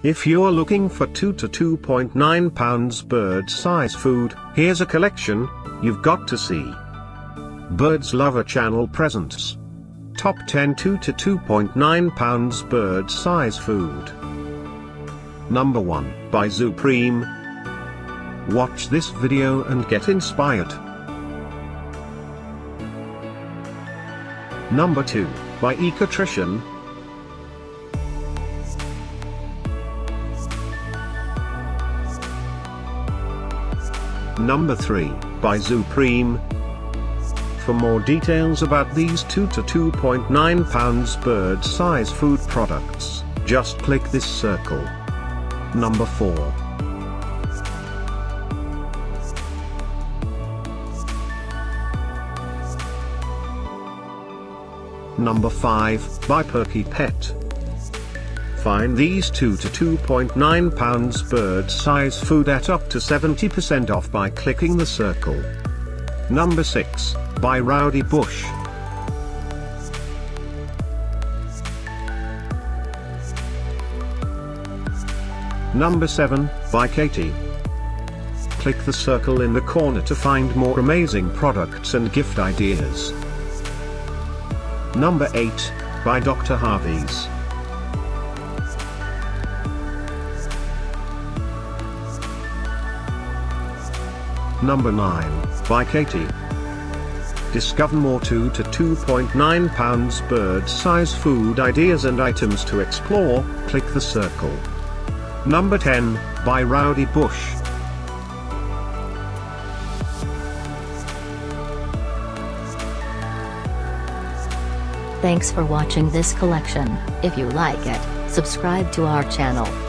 If you're looking for 2 to 2.9 pounds bird-size food, here's a collection you've got to see. Birds Lover Channel presents Top 10 2 to 2.9 pounds bird-size food. Number 1, by ZuPreem. Watch this video and get inspired. Number 2, by Ecotrition. Number 3, by ZuPreem. For more details about these 2 to 2.9 pounds bird-size food products, just click this circle. Number 4. Number 5, by Perky-Pet. Find these 2 to 2.9 pounds bird-size food at up to 70% off by clicking the circle. Number 6, by Roudybush. Number 7, by Kaytee. Click the circle in the corner to find more amazing products and gift ideas. Number 8, by Dr. Harvey's. Number 9, by Kaytee. Discover more 2 to 2.9 pounds bird-size food ideas and items to explore, click the circle. Number 10, by Roudybush. Thanks for watching this collection. If you like it, subscribe to our channel.